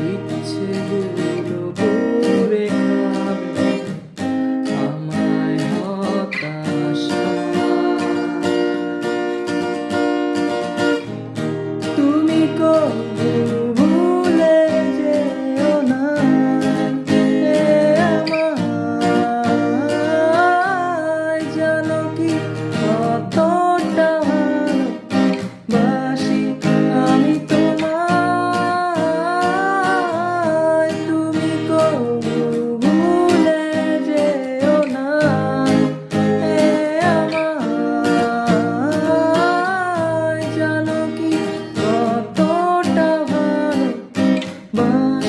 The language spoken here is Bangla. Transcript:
ইচ্ছেগুলো করে খাবে আমায় হতাশা। তুমি কবু ভুলে যেও না আমায়, জানো কি কতটা ভালোবাসি আমি তোমায়। তুমি কবু ভুলে যেও না আমায়, জানো কি কতটা ভালোবাসি।